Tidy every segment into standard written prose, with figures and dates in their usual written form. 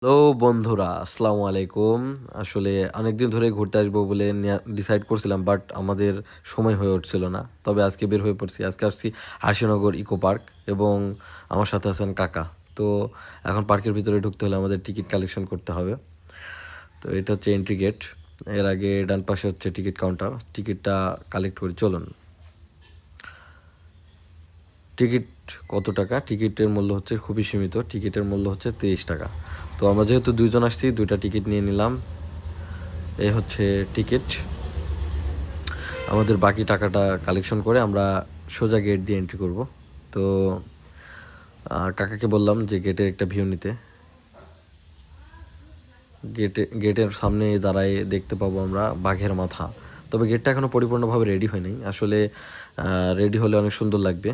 Hello বন্ধুরা, আসসালামু আলাইকুম। আসলে অনেকদিন ধরে ঘুরতে আসবো বলে ডিসাইড করছিলাম, বাট আমাদের সময় হয়ে উঠছিল না। তবে আজকে বের হয়ে পড়ছি। আজকে আসছি আশিনগর ইকো পার্ক এবং আমার সাথে আছেন কাকা। তো এখন পার্কের ভিতরে ঢুকতে হলে আমাদের টিকিট কালেকশন করতে হবে। তো এটা হচ্ছে এন্ট্রি গেট। এর আগে ডান পাশে হচ্ছে টিকিট কাউন্টার। টিকিটটা কালেক্ট করি, চলুন। টিকিট কত টাকা? টিকিটের মূল্য হচ্ছে খুবই সীমিত। টিকিটের মূল্য হচ্ছে 30 টাকা। তো আমরা যেহেতু দুইজন আসছি, দুইটা টিকিট নিয়ে নিলাম। এই হচ্ছে টিকিট। আমাদের বাকি টাকাটা কালেকশন করে আমরা সোজা গেট দিয়ে এন্ট্রি করব। তো কাকাকে বললাম যে গেটের একটা ভিউ নিতে। গেটের সামনে দাঁড়ায় দেখতে পাবো আমরা বাঘের মাথা। তবে গেটটা এখনও পরিপূর্ণভাবে রেডি হয়নি। আসলে রেডি হলে অনেক সুন্দর লাগবে।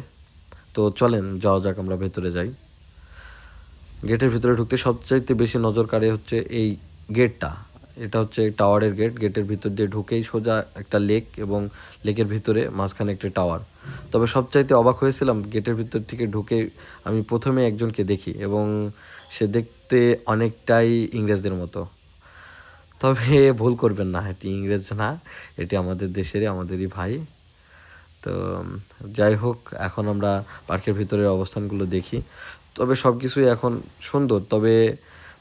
তো চলেন যাওয়া যাক, আমরা ভেতরে যাই। গেটের ভিতরে ঢুকতে সবচাইতে বেশি নজর কাড়ে হচ্ছে এই গেটটা। এটা হচ্ছে টাওয়ারের গেট। গেটের ভিতর দিয়ে ঢুকেই সোজা একটা লেক এবং লেকের ভিতরে মাঝখানে একটা টাওয়ার। তবে সবচাইতে অবাক হয়েছিলাম গেটের ভিতর থেকে ঢুকে আমি প্রথমে একজনকে দেখি এবং সে দেখতে অনেকটাই ইংরেজদের মতো। তবে ভুল করবেন না, এটি ইংরেজ না, এটি আমাদের দেশেরই, আমাদেরই ভাই। তো যাই হোক, এখন আমরা পার্কের ভিতরের অবস্থানগুলো দেখি। তবে সব কিছুই এখন সুন্দর, তবে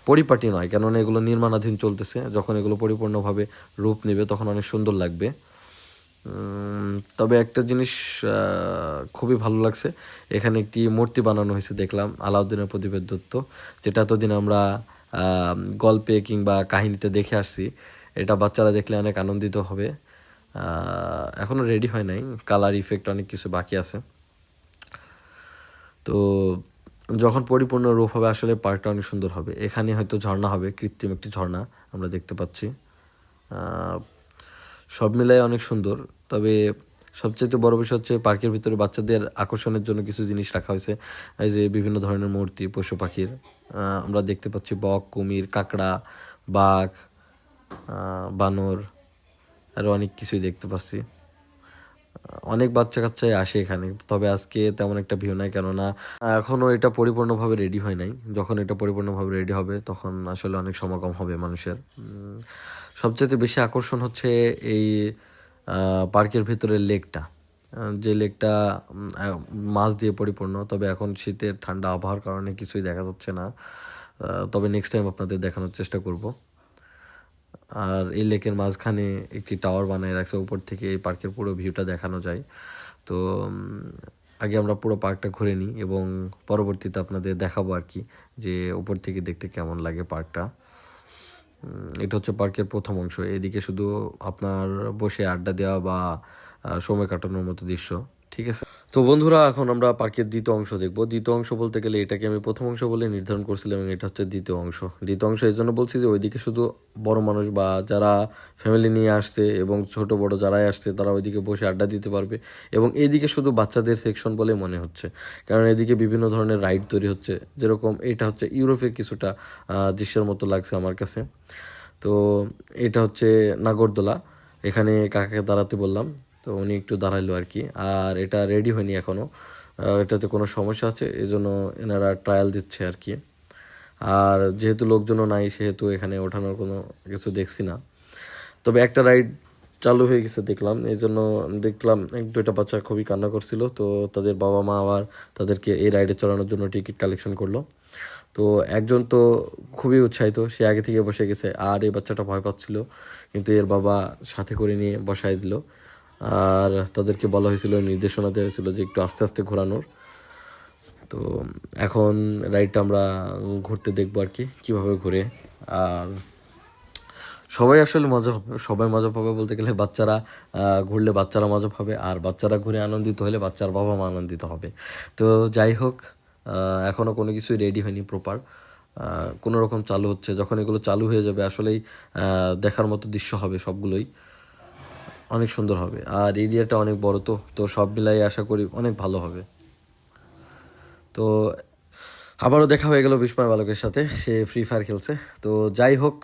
পরিপাটি নয়, কেননা এগুলো নির্মাণাধীন চলতেছে। যখন এগুলো পরিপূর্ণভাবে রূপ নেবে তখন অনেক সুন্দর লাগবে। তবে একটা জিনিস খুবই ভালো লাগছে, এখানে একটি মূর্তি বানানো হয়েছে দেখলাম, আলাউদ্দিনের প্রদীপের দত্ত, যেটা এতদিন আমরা গল্পে কিংবা কাহিনীতে দেখে আসছি। এটা বাচ্চারা দেখলে অনেক আনন্দিত হবে। এখনও রেডি হয় নাই, কালার ইফেক্ট অনেক কিছু বাকি আছে। তো যখন পরিপূর্ণ রূপ হবে আসলে পার্কটা অনেক সুন্দর হবে। এখানে হয়তো ঝর্ণা হবে, কৃত্রিম একটি ঝর্ণা আমরা দেখতে পাচ্ছি। সব মিলাই অনেক সুন্দর। তবে সবচেয়ে বড় বিষয় হচ্ছে পার্কের ভিতরে বাচ্চাদের আকর্ষণের জন্য কিছু জিনিস রাখা হয়েছে। এই যে বিভিন্ন ধরনের মূর্তি, পশু পাখির আমরা দেখতে পাচ্ছি, বক, কুমির, কাঁকড়া, বাঘ, বানর, আরও অনেক কিছুই দেখতে পাচ্ছি। অনেক বাচ্চা কাচ্চাই আসে এখানে। তবে আজকে তেমন একটা ভিউ নাই, কেননা এখনও এটা পরিপূর্ণভাবে রেডি হয় নাই। যখন এটা পরিপূর্ণভাবে রেডি হবে তখন আসলে অনেক সমাগম হবে মানুষের। সবচেয়ে বেশি আকর্ষণ হচ্ছে এই পার্কের ভিতরের লেকটা। যে লেকটা মাছ দিয়ে পরিপূর্ণ। তবে এখন শীতের ঠান্ডা আবহাওয়ার কারণে কিছুই দেখা যাচ্ছে না। তবে নেক্সট টাইম আপনাদের দেখানোর চেষ্টা করব। আর এই লেকের মাঝখানে একটি টাওয়ার বানায় রাখছে, উপর থেকে এই পার্কের পুরো ভিউটা দেখানো যায়। তো আগে আমরা পুরো পার্কটা ঘুরে নিই এবং পরবর্তীতে আপনাদের দেখাবো আর কি, যে উপর থেকে দেখতে কেমন লাগে পার্কটা। এটা হচ্ছে পার্কের প্রথম অংশ। এদিকে শুধু আপনার বসে আড্ডা দেওয়া বা সময় কাটানোর মতো দৃশ্য, ঠিক আছে। তো বন্ধুরা, এখন আমরা পার্কের দ্বিতীয় অংশ দেখব। দ্বিতীয় অংশ বলতে গেলে এটাকে আমি প্রথম অংশ বলে নির্ধারণ করছিলাম এবং এটা হচ্ছে দ্বিতীয় অংশ। দ্বিতীয় অংশ এই জন্য বলছি যে ওইদিকে শুধু বড় মানুষ বা যারা ফ্যামিলি নিয়ে আসছে এবং ছোট বড় যারাই আসছে তারা ওইদিকে বসে আড্ডা দিতে পারবে। এবং এইদিকে শুধু বাচ্চাদের সেকশন বলে মনে হচ্ছে, কারণ এদিকে বিভিন্ন ধরনের রাইড তৈরি হচ্ছে। যেরকম এটা হচ্ছে ইউরোপের কিছুটা দৃশ্যের মতো লাগছে আমার কাছে। তো এটা হচ্ছে নাগরদোলা। এখানে কাকাকে দাঁড়াতে বললাম, তো উনি একটু দাঁড়াইলো আর কি। আর এটা রেডি হয়নি এখনও, এটাতে কোনো সমস্যা আছে, এই জন্য এনারা ট্রায়াল দিচ্ছে আর কি। আর যেহেতু লোকজনও নাই সেহেতু এখানে ওঠানোর কোনো কিছু দেখছি না। তবে একটা রাইড চালু হয়ে গেছে দেখলাম, এই জন্য দেখলাম এক দুইটা বাচ্চা খুবই কান্না করছিল। তো তাদের বাবা মা আবার তাদেরকে এই রাইডে চড়ানোর জন্য টিকিট কালেকশন করলো। তো একজন তো খুবই উৎসাহিত, সে আগে থেকে বসে গেছে। আর এই বাচ্চাটা ভয় পাচ্ছিল, কিন্তু এর বাবা সাথে করে নিয়ে বসায় দিল। আর তাদেরকে বলা হয়েছিল, নির্দেশনা দেওয়া হয়েছিল যে একটু আস্তে আস্তে ঘোরানোর। তো এখন রাইডটা আমরা ঘুরতে দেখবো আর কি, কীভাবে ঘুরে। আর সবাই আসলে মজা হবে, সবাই মজা পাবে বলতে গেলে বাচ্চারা ঘুরলে বাচ্চারা মজা পাবে, আর বাচ্চারা ঘুরে আনন্দিত হলে বাচ্চার বাবা মা আনন্দিত হবে। তো যাই হোক, এখনও কোনো কিছুই রেডি হয়নি প্রপার, কোনো রকম চালু হচ্ছে। যখন এগুলো চালু হয়ে যাবে আসলেই দেখার মতো দৃশ্য হবে, সবগুলোই অনেক সুন্দর হবে। আর এরিয়াটা অনেক বড়, তো তো সব মিলাই আশা করি অনেক ভালো হবে। তো আবারও দেখা হয়ে গেল বিস্ময় বালকের সাথে, সে ফ্রি ফায়ার খেলছে। তো যাই হোক,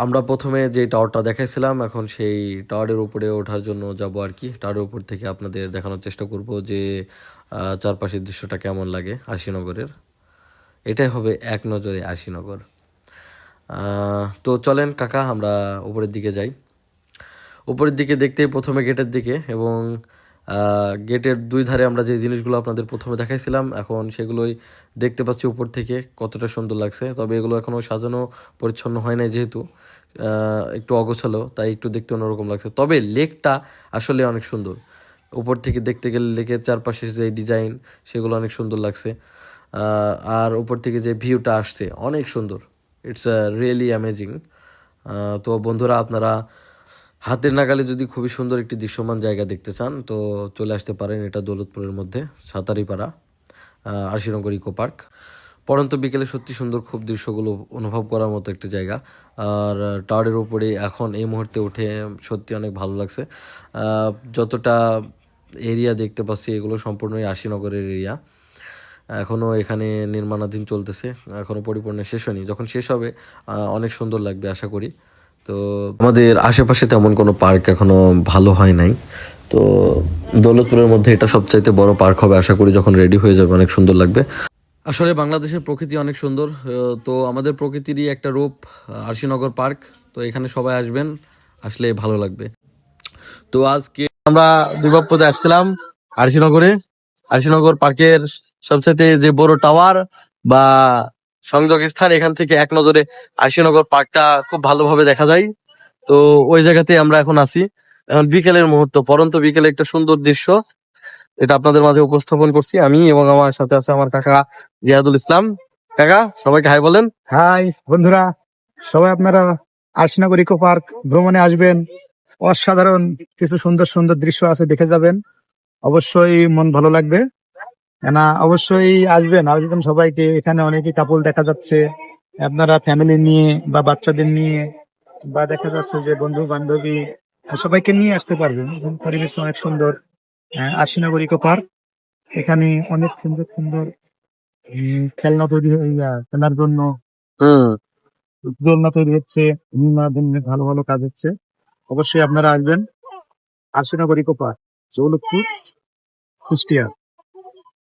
আমরা প্রথমে যে টাওয়ারটা দেখাইছিলাম, এখন সেই টাওয়ারের উপরে ওঠার জন্য যাব আর কি। টাওয়ারের উপর থেকে আপনাদের দেখানোর চেষ্টা করব যে চারপাশের দৃশ্যটা কেমন লাগে আশিনগরের। এটাই হবে এক নজরে আশিনগর। তো চলেন কাকা আমরা উপরের দিকে যাই। উপরের দিকে দেখতেই প্রথমে গেটের দিকে, এবং গেটের দুই ধারে আমরা যে জিনিসগুলো আপনাদের প্রথমে দেখাইছিলাম এখন সেগুলোই দেখতে পাচ্ছি উপর থেকে, কতটা সুন্দর লাগছে। তবে এগুলো এখনও সাজানো পরিচ্ছন্ন হয় নাই, যেহেতু একটু অগোছালো, তাই একটু দেখতে অন্যরকম লাগছে। তবে লেকটা আসলে অনেক সুন্দর, উপর থেকে দেখতে গেলে লেকের চারপাশে যে ডিজাইন সেগুলো অনেক সুন্দর লাগছে। আর উপর থেকে যে ভিউটা আসছে অনেক সুন্দর, ইটস রিয়েলি অ্যামেজিং। তো বন্ধুরা, আপনারা হাতের নাগালে যদি খুবই সুন্দর একটি দৃশ্যমান জায়গা দেখতে চান তো চলে আসতে পারেন। এটা দৌলতপুরের মধ্যে সাতারিপাড়া আশিনগর ইকো পার্ক। পরন্ত বিকেলে সত্যি সুন্দর খুব দৃশ্যগুলো অনুভব করার মতো একটি জায়গা। আর টাওয়ারের উপরে এখন এই মুহূর্তে উঠে সত্যি অনেক ভালো লাগছে। যতটা এরিয়া দেখতে পাচ্ছি এগুলো সম্পূর্ণই আশিনগরের এরিয়া। এখনও এখানে নির্মাণাধীন চলতেছে, এখনও পরিপূর্ণ শেষ হয়নি। যখন শেষ হবে অনেক সুন্দর লাগবে আশা করি। তো আমাদের আশেপাশে তেমন কোনো পার্ক এখনো ভালো হয় নাই, তো দৌলতপুরের মধ্যে এটা সবচাইতে বড় পার্ক হবে আশা করি। যখন রেডি হয়ে যাবে অনেক সুন্দর লাগবে। আসলে বাংলাদেশের প্রকৃতি অনেক সুন্দর, তো আমাদের প্রকৃতিরই একটা রূপ আরশিনগর পার্ক। তো এখানে সবাই আসবেন, আসলে ভালো লাগবে। তো আজকে আমরা দুর্গাপূজাতে আসছিলাম আরশিনগরে। আরশিনগর পার্কের সবচেয়ে যে বড় টাওয়ার বা সংযোগ স্থান, এখান থেকে এক নজরে আরশিনগর পার্কটা খুব ভালোভাবে দেখা যায়। তো ওই জায়গাতে আমরা এখন আছি। এখন বিকেলের মুহূর্ত, পরন্ত বিকেলে একটা সুন্দর দৃশ্য, এটা আপনাদের মাঝে উপস্থাপন করছি আমি, এবং আমার সাথে আছে আমার কাকা জিয়াদুল ইসলাম। কাকা, সবাইকে হাই বলেন। হাই বন্ধুরা, সবাই আপনারা আরশিনগর ইকো পার্ক ভ্রমণে আসবেন। অসাধারণ কিছু সুন্দর সুন্দর দৃশ্য আছে, দেখে যাবেন, অবশ্যই মন ভালো লাগবে। অবশ্যই আসবেন আসবেন সবাইকে। এখানে অনেকে কাপল দেখা যাচ্ছে, আপনারা ফ্যামিলি নিয়ে বা বাচ্চাদের নিয়ে, বা দেখা যাচ্ছে যে বন্ধু বান্ধবী সবাইকে নিয়ে আসতে পারবেন। এবং পরিবেশ অনেক সুন্দর। আরশিনগর ইকো পার্ক, এখানে অনেক সুন্দর সুন্দর খেলনা তৈরি খেলার জন্য হুম। দোলনা তৈরি হচ্ছে, বিভিন্ন ধরনের ভালো ভালো কাজ হচ্ছে। অবশ্যই আপনারা আসবেন আরশিনগর ইকো পার্ক, দৌলতপুর, কুষ্টিয়া।